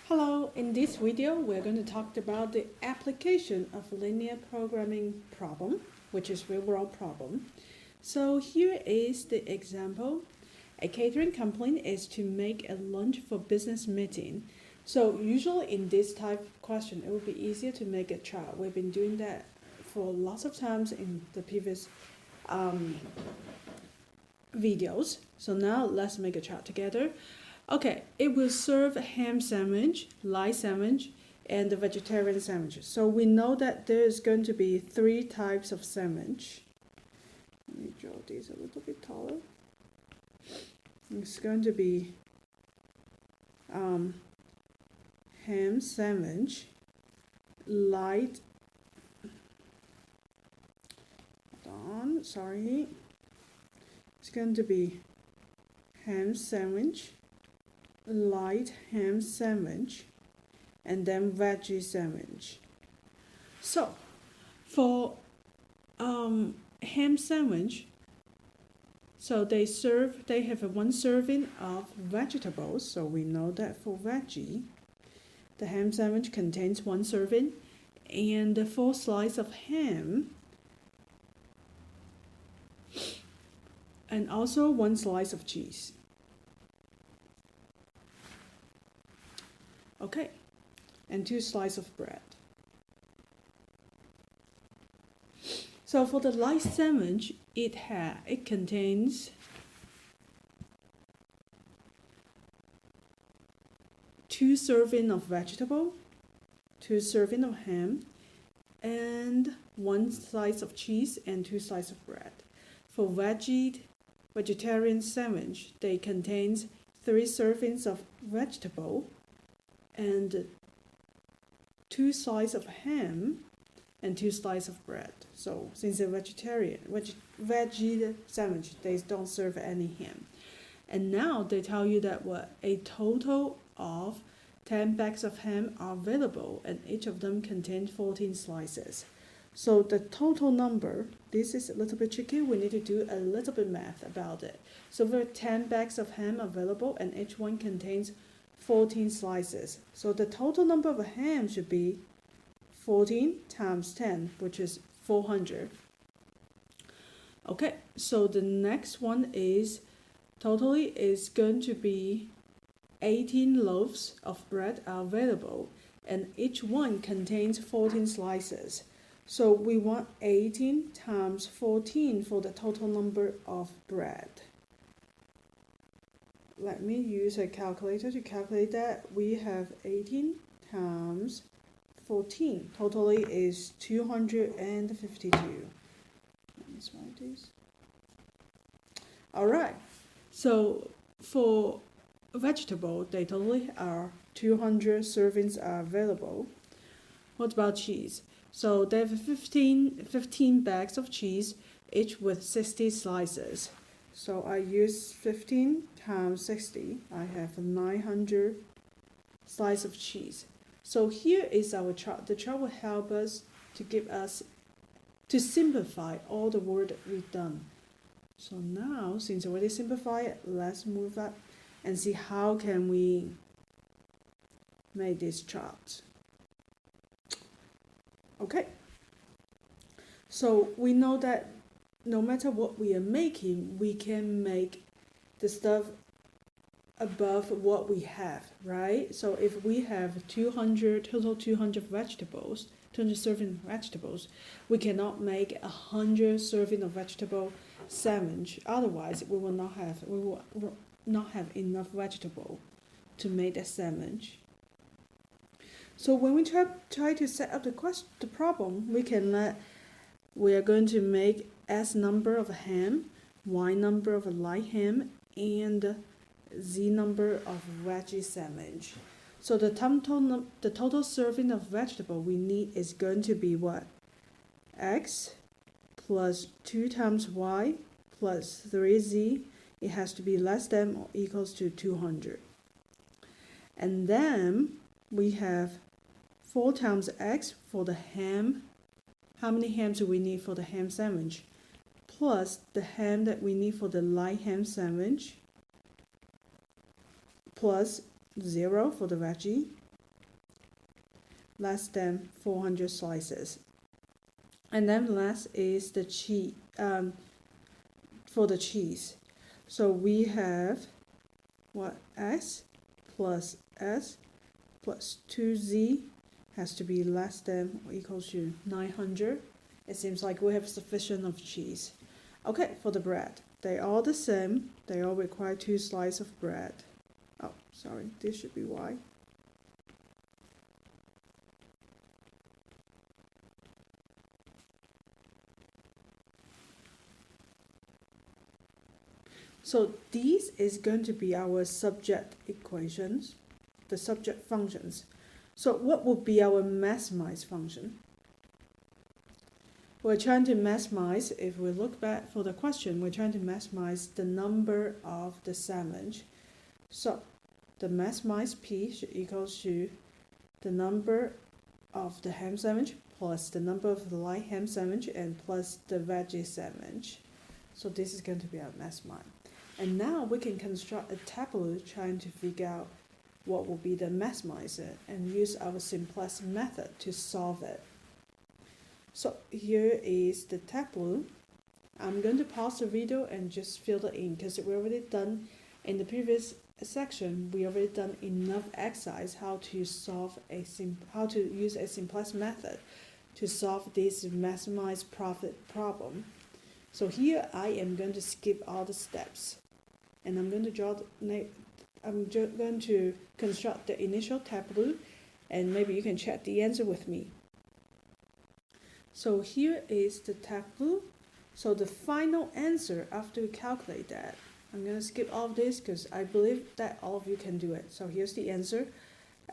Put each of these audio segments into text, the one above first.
Hello, in this video we're going to talk about the application of linear programming problem, which is real world problem. So here is the example. A catering company is to make a lunch for business meeting. So usually in this type of question, it would be easier to make a chart. We've been doing that for lots of times in the previous videos. So now let's make a chart together. Okay, it will serve a ham sandwich, light sandwich, and the vegetarian sandwich. So we know that there is going to be three types of sandwich. Let me draw these a little bit taller. It's going to be ham sandwich, light. Hold on, sorry. It's going to be ham sandwich, light ham sandwich, and then veggie sandwich. So for ham sandwich, so they have one serving of vegetables. So we know that for veggie, the ham sandwich contains one serving and the 4 slices of ham, and also 1 slice of cheese. Okay, and 2 slices of bread. So for the light sandwich, it contains 2 servings of vegetable, 2 servings of ham, and 1 slice of cheese and 2 slices of bread. For vegetarian sandwich, they contains 3 servings of vegetable and 2 slices of ham and 2 slices of bread. So since they're vegetarian, veggie sandwich, they don't serve any ham. And now they tell you that a total of 10 bags of ham are available, and each of them contains 14 slices. So the total number, this is a little bit tricky. We need to do a little bit math about it. So there are 10 bags of ham available, and each one contains 14 slices. So the total number of ham should be 14 times 10, which is 400. Okay, so the next one is totally is going to be 18 loaves of bread are available, and each one contains 14 slices. So we want 18 times 14 for the total number of bread. Let me use a calculator to calculate that. We have 18 times 14. Totally is 252. Let me write this. Alright, so for vegetable, they totally are 200 servings are available. What about cheese? So they have 15 bags of cheese, each with 60 slices. So I use 15 times 60. I have 900 slices of cheese. So here is our chart. The chart will help us to simplify all the work that we've done. So now, since I already simplified it, let's move up and see how can we make this chart. Okay. So we know that no matter what we are making, we can make the stuff above what we have, right? So if we have 200 vegetables, 200 serving vegetables, we cannot make 100 serving of vegetable sandwich. Otherwise, we will not have enough vegetable to make that sandwich. So when we try to set up the problem, we are going to make S number of ham, Y number of light ham, and Z number of veggie sandwich. So the total serving of vegetable we need is going to be what? X plus 2 times Y plus 3Z. It has to be less than or equals to 200. And then we have 4 times X for the ham. How many hams do we need for the ham sandwich? Plus the ham that we need for the light ham sandwich, plus 0 for the veggie, less than 400 slices. And then last is the cheese, for the cheese. So we have what, x plus s plus 2z has to be less than or equals to 900. It seems like we have sufficient of cheese. Okay, for the bread, they are the same. They all require 2 slices of bread. Oh, sorry, this should be y. So these is going to be our subject equations, the subject functions. So what would be our maximize function? We're trying to maximize, if we look back for the question, we're trying to maximize the number of the sandwich. So the maximize P should equals to the number of the ham sandwich plus the number of the light ham sandwich and plus the veggie sandwich. So this is going to be our maximize. And now we can construct a tableau trying to figure out what will be the maximizer and use our simplest method to solve it. So here is the tableau. I'm going to pause the video and just fill it in because we already done in the previous section. We already done enough exercise how to solve how to use a simplest method to solve this maximize profit problem. So here I am going to skip all the steps, and I'm going to going to construct the initial tableau, and maybe you can check the answer with me. So here is the tableau. So the final answer after we calculate that, I'm going to skip all of this because I believe that all of you can do it. So here's the answer.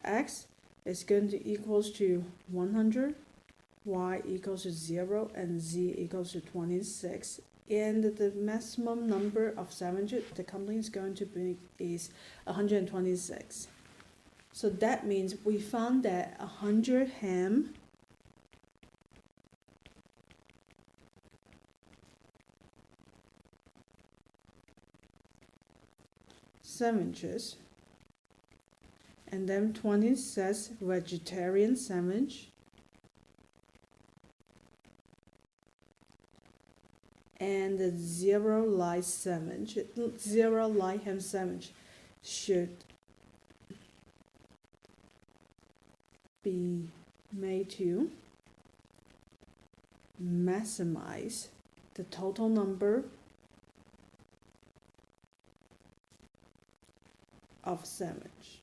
X is going to equals to 100, y equals to 0, and z equals to 26. And the maximum number of sandwiches the company is going to bring is 126. So that means we found that 100 ham sandwiches, and then 26 vegetarian sandwich, and the 0 light sandwich, 0 light ham sandwich should be made to maximize the total number of sandwich.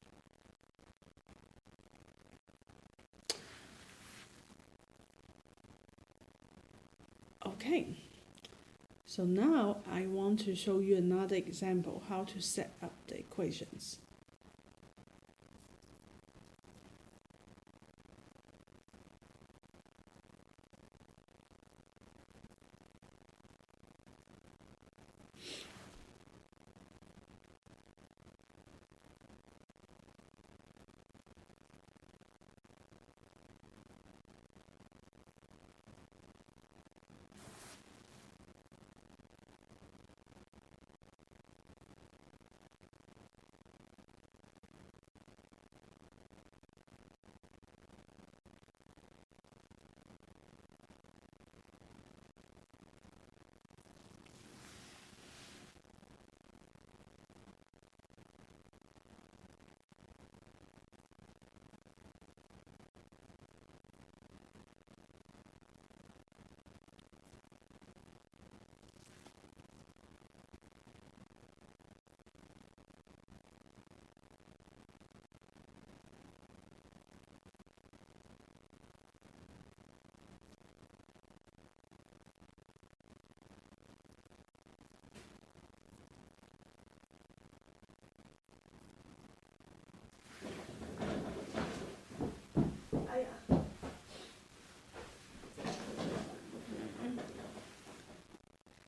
Okay, so now I want to show you another example how to set up the equations.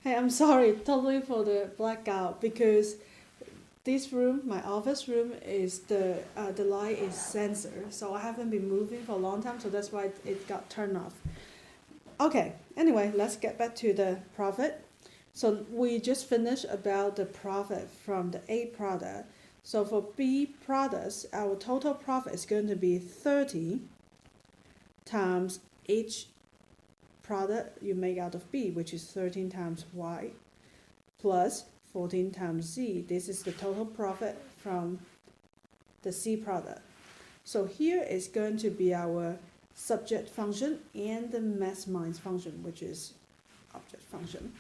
Hey, I'm sorry totally for the blackout because this room, my office room, is the light is sensor, so I haven't been moving for a long time, so that's why it got turned off. Okay, anyway, let's get back to the profit. So we just finished about the profit from the A product. So for B products, our total profit is going to be 30 times each product you make out of B, which is 13 times Y, plus 14 times Z. This is the total profit from the C product. So here is going to be our subject function and the maximize function, which is object function.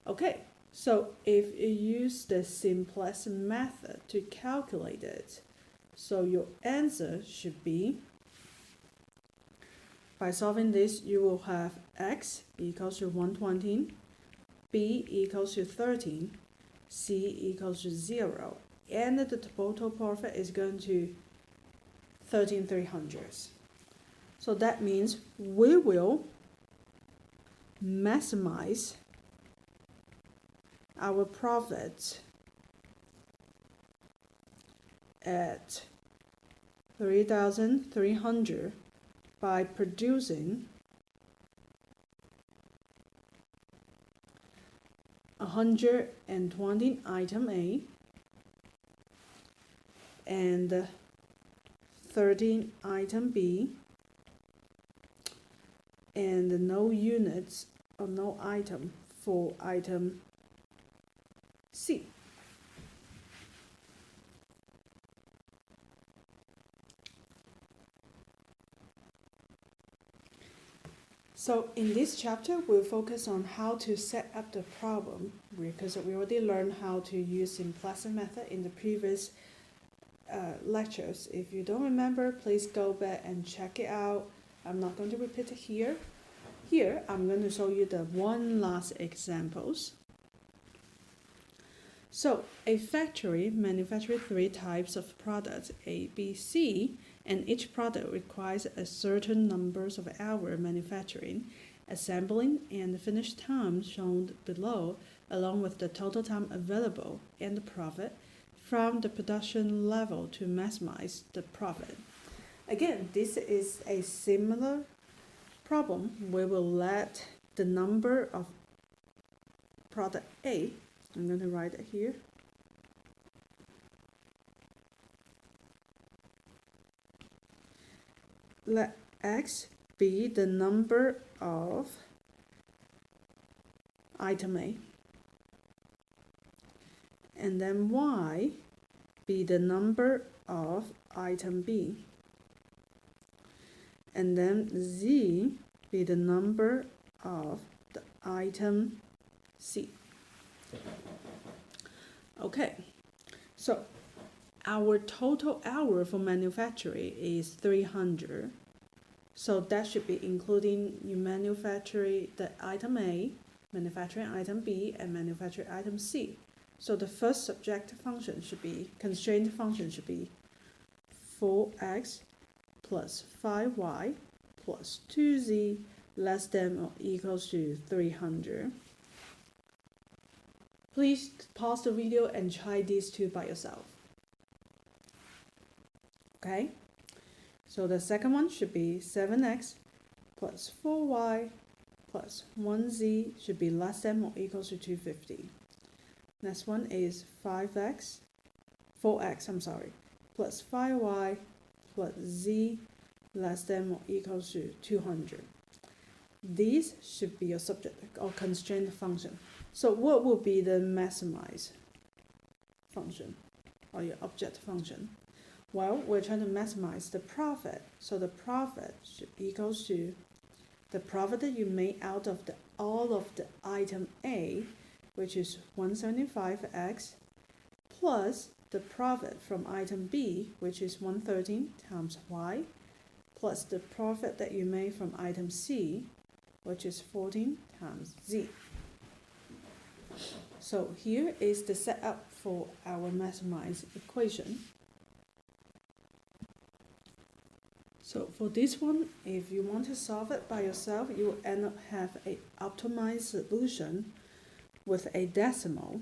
Okay, so if you use the simplest method to calculate it, so your answer should be, by solving this, you will have x equals to 120, b equals to 13, c equals to 0, and the total profit is going to 13,300. So that means we will maximize our profit at 3,300 by producing 120 item A and 13 item B, and no units or no item for item C. So in this chapter, we'll focus on how to set up the problem, because we already learned how to use simplest method in the previous lectures. If you don't remember, please go back and check it out. I'm not going to repeat it here. Here, I'm going to show you the one last examples. So, a factory manufactures 3 types of products, A, B, C, and each product requires a certain numbers of hours manufacturing, assembling, and finished time shown below, along with the total time available and the profit from the production level to maximize the profit. Again, this is a similar problem. We will let the number of product A, I'm going to write it here, let X be the number of item A, and then Y be the number of item B, and then Z be the number of the item C. Okay, so our total hour for manufacturing is 300. So that should be including you manufacture the item A, manufacturing item B, and manufacturing item C. So the first subject function should be, constraint function should be 4x plus 5y plus 2z less than or equals to 300. Please pause the video and try these two by yourself. Okay, so the second one should be 7x plus 4y plus 1z should be less than or equals to 250. Next one is 4x, plus 5y plus z less than or equals to 200. These should be your subject or constraint function. So what will be the maximize function or your object function? Well, we're trying to maximize the profit. So the profit should equals to the profit that you make out of all of the item A, which is 175x, plus the profit from item B, which is 113 times y, plus the profit that you made from item C, which is 14 times z. So here is the setup for our maximize equation. So for this one, if you want to solve it by yourself, you will end up have an optimized solution with a decimal.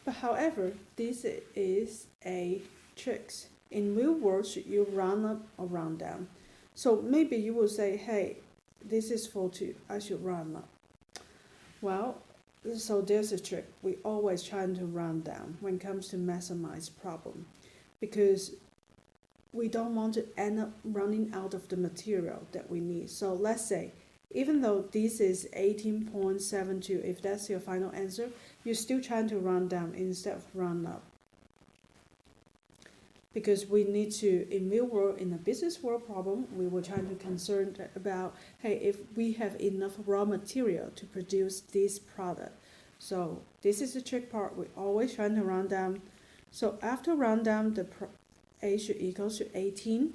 But however, this is a trick. In real world, you round up or round down. So maybe you will say, hey, this is for 2. I should round up. Well, so there's a trick. We always try to round down when it comes to maximize problem, because we don't want to end up running out of the material that we need. So let's say, even though this is 18.72, if that's your final answer, you're still trying to round down instead of round up. Because we need to, in real world, in a business world problem, we were trying to concern about, hey, if we have enough raw material to produce this product. So this is the trick part. We're always trying to round down. So after round down, the A should equal to 18,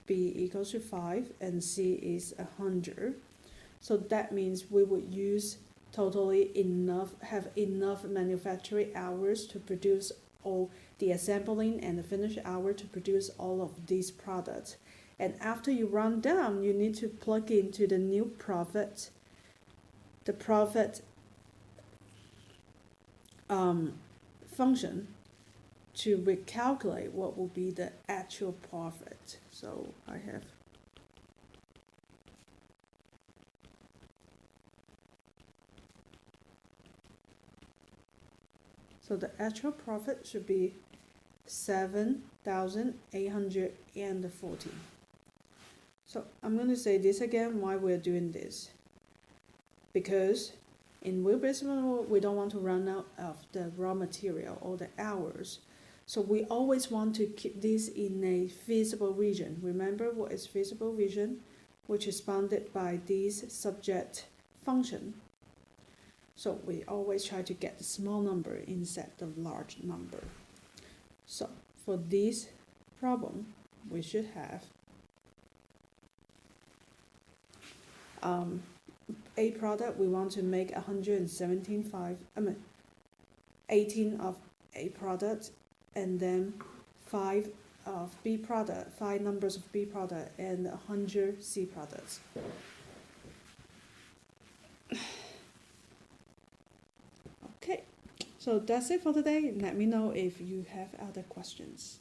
B equals to 5, and C is 100. So that means we would use totally enough, have enough manufacturing hours to produce all the assembling and the finish hour to produce all of these products. And after you round down, you need to plug into the new profit, the profit function, to recalculate what will be the actual profit. So I have so the actual profit should be 7,840. So I'm going to say this again, why we're doing this. Because in real business, we don't want to run out of the raw material or the hours. So we always want to keep this in a feasible region. Remember what is feasible region, which is bounded by this subject function. So we always try to get the small number instead of large number. So for this problem, we should have a product we want to make 18 of A product, and then 5 of B product, 5 numbers of B product, and 100 C products. Okay, so that's it for today. Let me know if you have other questions.